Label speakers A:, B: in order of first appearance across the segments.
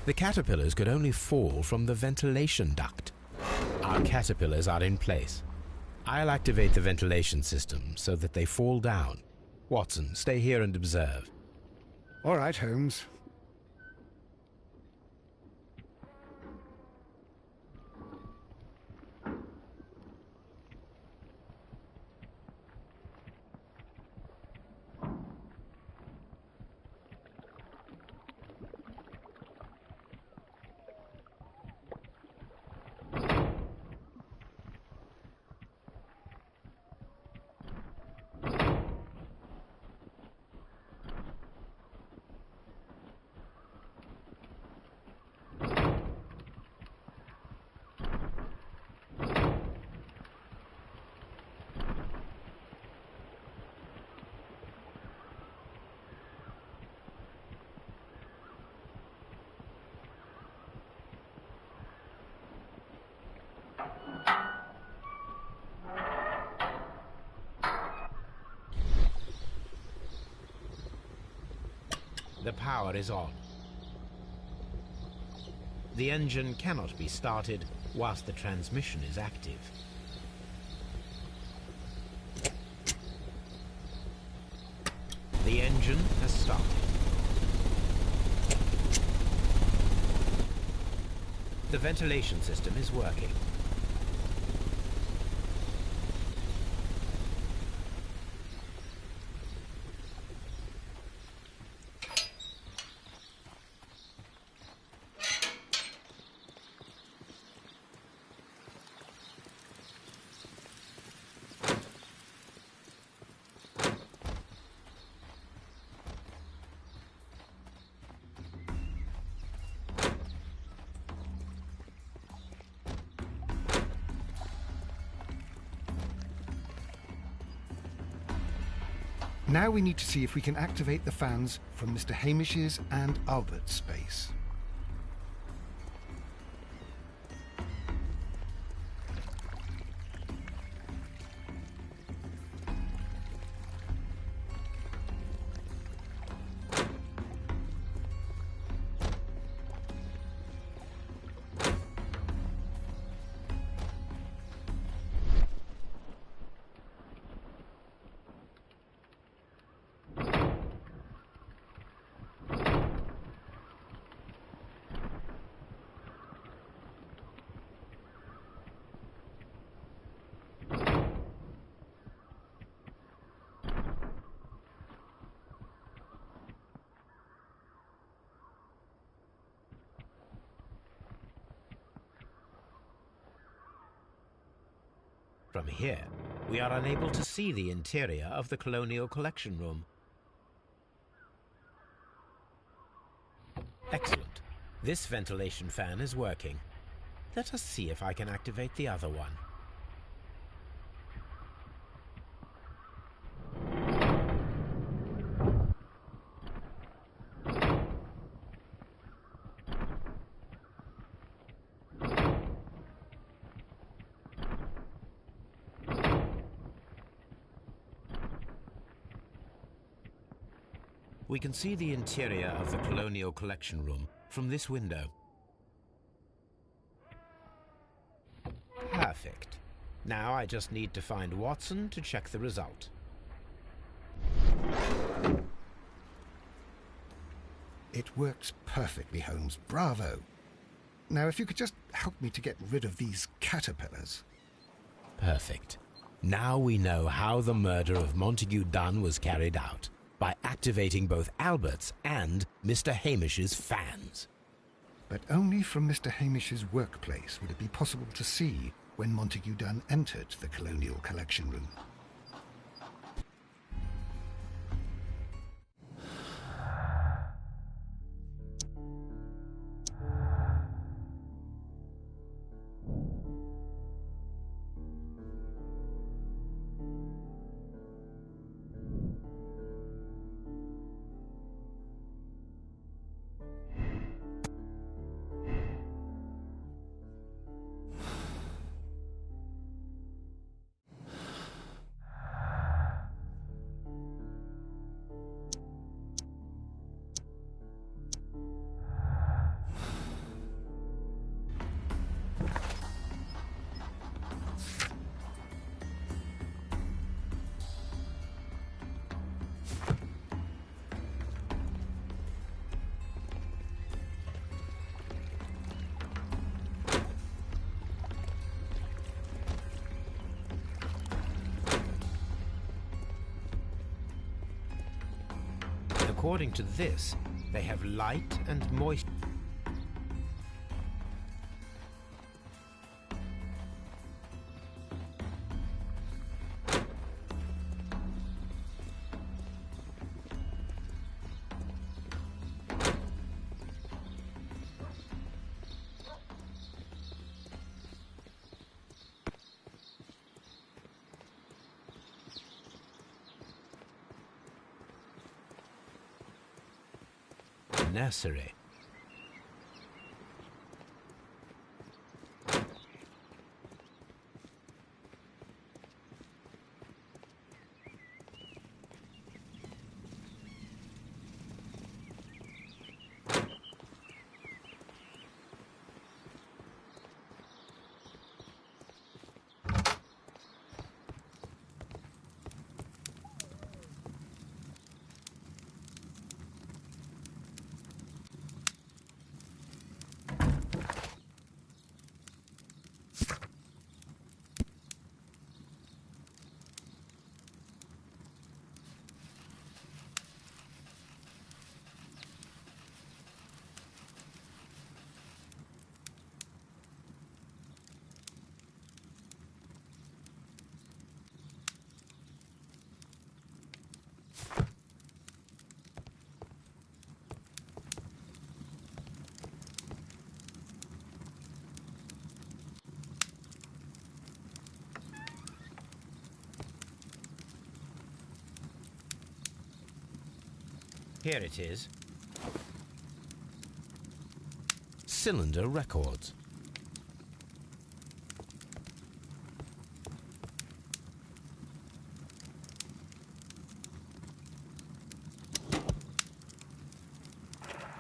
A: The caterpillars could only fall from the ventilation duct. Our caterpillars are in place. I'll activate the ventilation system so that they fall down. Watson, stay here and observe.
B: All right, Holmes.
A: The power is on. The engine cannot be started whilst the transmission is active. The engine has started. The ventilation system is working.
B: Now we need to see if we can activate the fans from Mr. Hamish's and Albert's space.
A: From here, we are unable to see the interior of the Colonial Collection Room. Excellent. This ventilation fan is working. Let us see if I can activate the other one. We can see the interior of the Colonial Collection Room from this window. Perfect. Now I just need to find Watson to check the result.
B: It works perfectly, Holmes. Bravo. Now, if you could just help me to get rid of these caterpillars.
A: Perfect. Now we know how the murder of Montague Dunn was carried out, by activating both Albert's and Mr. Hamish's fans.
B: But only from Mr. Hamish's workplace would it be possible to see when Montague Dunn entered the Colonial Collection Room.
A: According to this, they have light and moisture. Nursery. Here it is. Cylinder Records.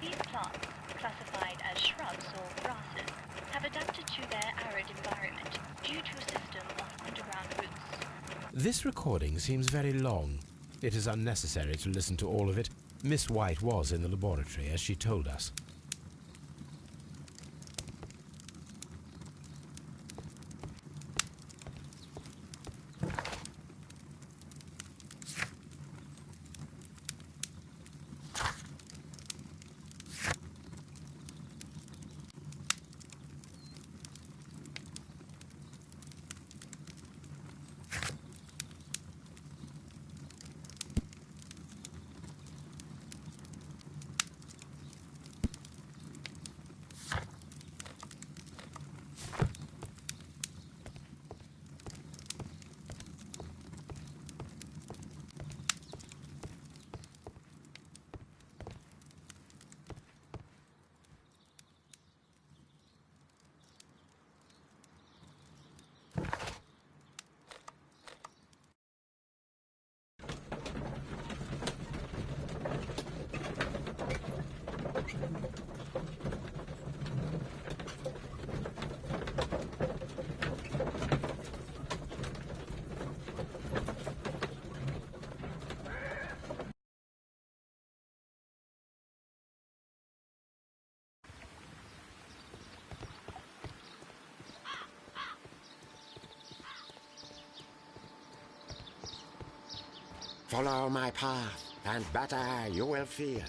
C: These plants, classified as shrubs or grasses, have adapted to their arid environment due to a system of underground roots.
A: This recording seems very long. It is unnecessary to listen to all of it. Miss White was in the laboratory, as she told us.
D: Follow my path, and better you will feel.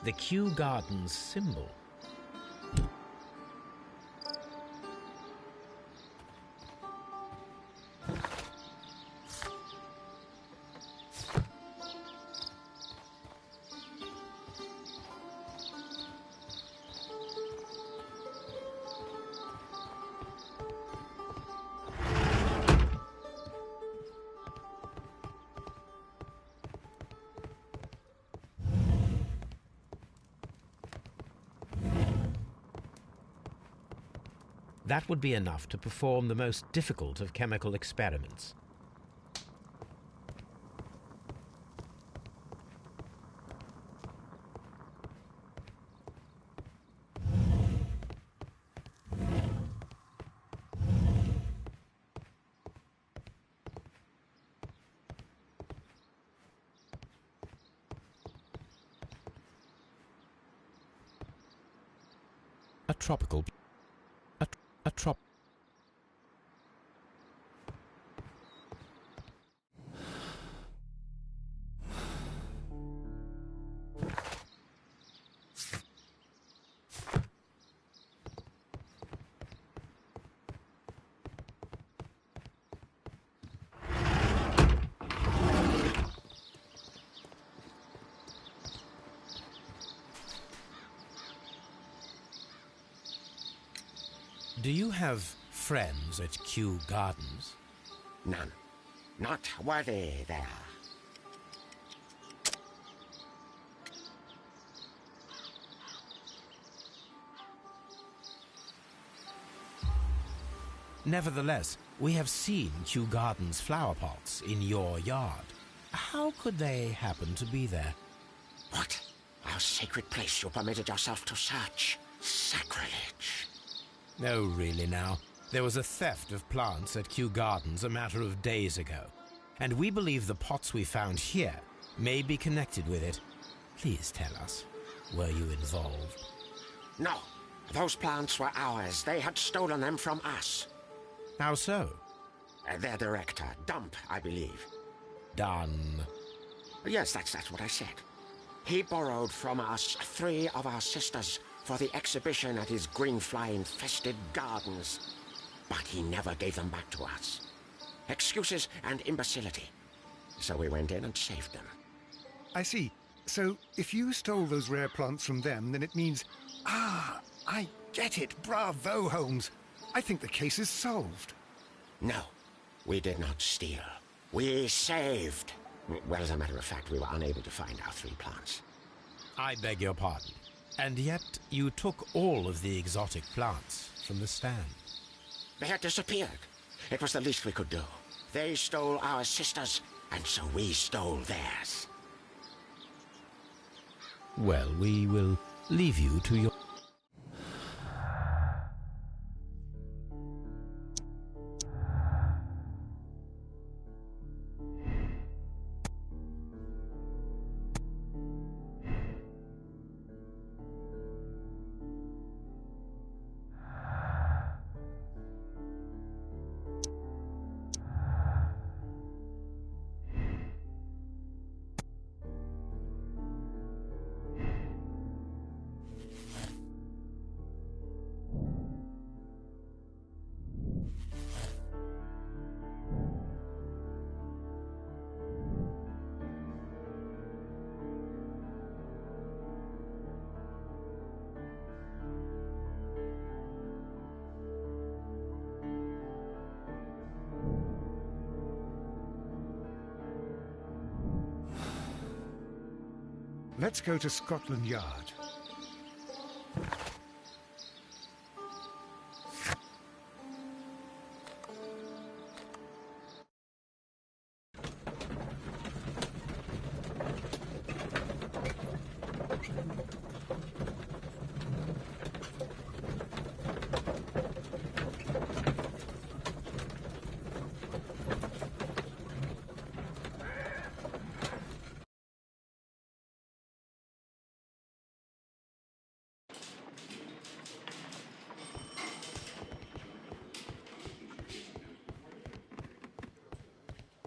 A: The Kew Gardens symbol. That would be enough to perform the most difficult of chemical experiments. A tropical... A trop... Do you have friends at Kew Gardens?
D: None. Not worthy they are.
A: Nevertheless, we have seen Kew Gardens flower pots in your yard. How could they happen to be there?
D: What? Our sacred place you permitted yourself to search. Sacrilege.
A: No, really now. There was a theft of plants at Kew Gardens a matter of days ago, and we believe the pots we found here may be connected with it. Please tell us, were you involved?
D: No. Those plants were ours. They had stolen them from us.
A: How so?
D: Their director, Dump, I believe.
A: Done.
D: Yes, that's what I said. He borrowed from us 3 of our sisters for the exhibition at his green fly-infested gardens. But he never gave them back to us. Excuses and imbecility. So we went in and saved them.
B: I see. So, if you stole those rare plants from them, then it means... Ah, I get it. Bravo, Holmes. I think the case is solved.
D: No, we did not steal. We saved. Well, as a matter of fact, we were unable to find our 3 plants.
A: I beg your pardon. And yet you took all of the exotic plants from the stand.
D: They had disappeared. It was the least we could do. They stole our sisters, and so we stole theirs.
A: Well, we will leave you to your...
B: Let's go to Scotland Yard.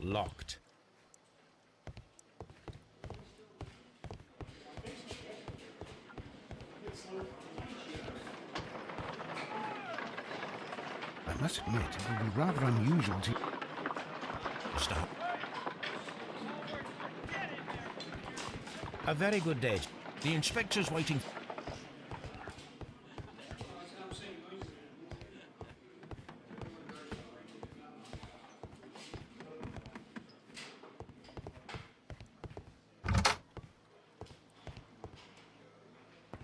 A: Locked.
B: I must admit, it will be rather unusual to...
A: Stop. A very good day. The inspector's waiting.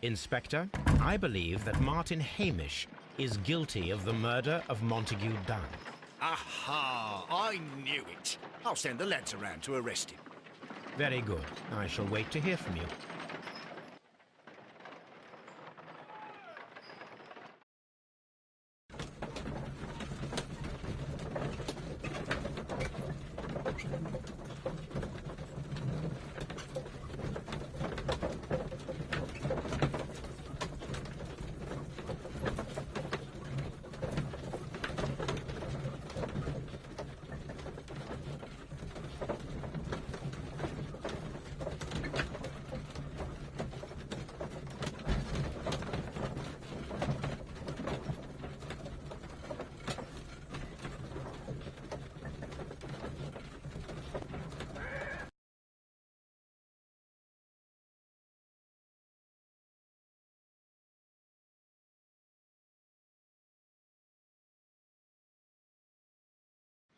A: Inspector, I believe that Martin Hamish is guilty of the murder of Montague Dunn.
E: Aha! I knew it. I'll send the lads around to arrest him.
A: Very good. I shall wait to hear from you.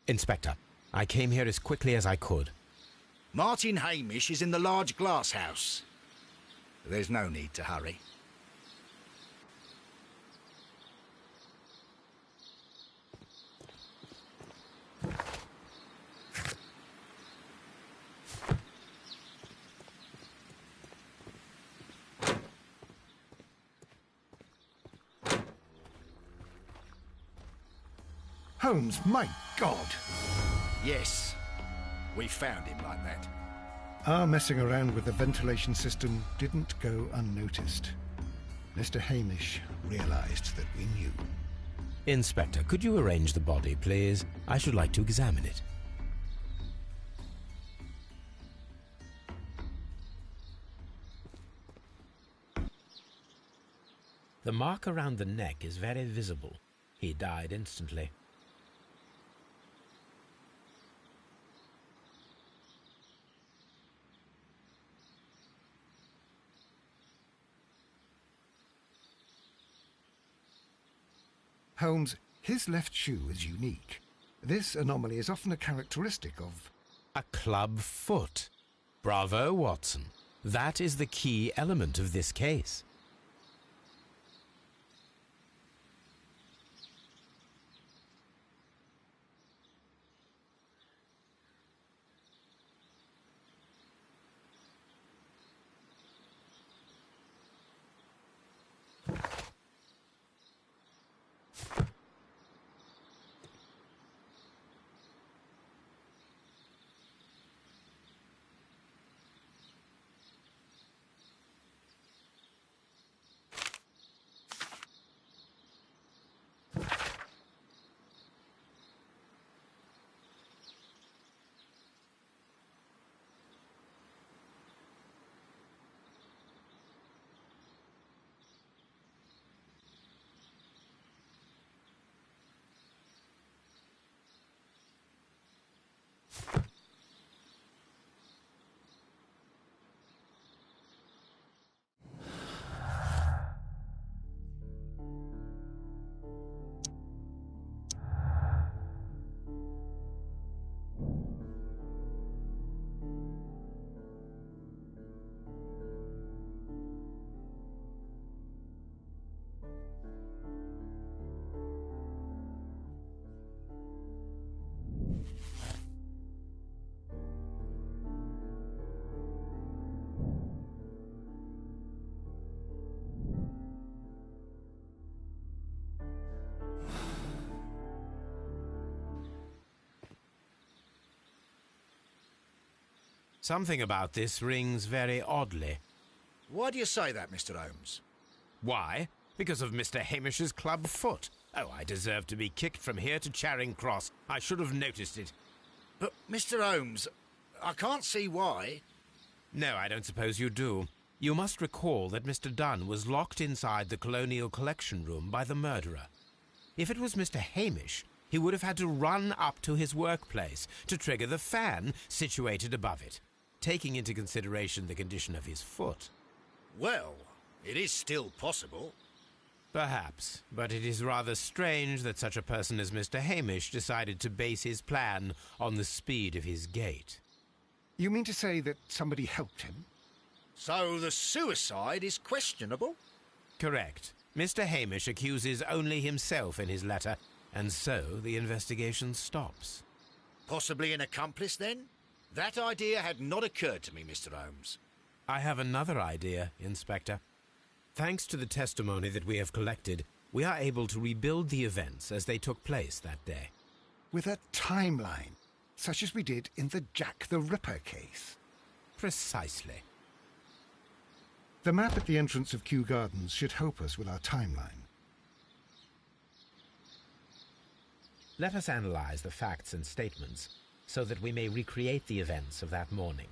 A: Inspector, I came here as quickly as I could.
E: Martin Hamish is in the large glass house. There's no need to hurry.
B: Holmes, my God!
E: Yes, we found him like that.
B: Our messing around with the ventilation system didn't go unnoticed. Mr. Hamish realized that we knew.
A: Inspector, could you arrange the body, please? I should like to examine it. The mark around the neck is very visible. He died instantly.
B: Holmes, his left shoe is unique. This anomaly is often a characteristic of...
A: A club foot. Bravo, Watson. That is the key element of this case. Something about this rings very oddly.
E: Why do you say that, Mr. Holmes?
A: Why? Because of Mr. Hamish's club foot. Oh, I deserve to be kicked from here to Charing Cross. I should have noticed it.
E: But, Mr. Holmes, I can't see why.
A: No, I don't suppose you do. You must recall that Mr. Dunn was locked inside the Colonial Collection Room by the murderer. If it was Mr. Hamish, he would have had to run up to his workplace to trigger the fan situated above it, taking into consideration the condition of his foot.
E: Well, it is still possible.
A: Perhaps, but it is rather strange that such a person as Mr. Hamish decided to base his plan on the speed of his gait.
B: You mean to say that somebody helped him?
E: So the suicide is questionable?
A: Correct. Mr. Hamish accuses only himself in his letter, and so the investigation stops.
E: Possibly an accomplice, then? That idea had not occurred to me, Mr. Holmes.
A: I have another idea, Inspector. Thanks to the testimony that we have collected, we are able to rebuild the events as they took place that day.
B: With a timeline, such as we did in the Jack the Ripper case.
A: Precisely.
B: The map at the entrance of Kew Gardens should help us with our timeline.
A: Let us analyze the facts and statements so that we may recreate the events of that morning.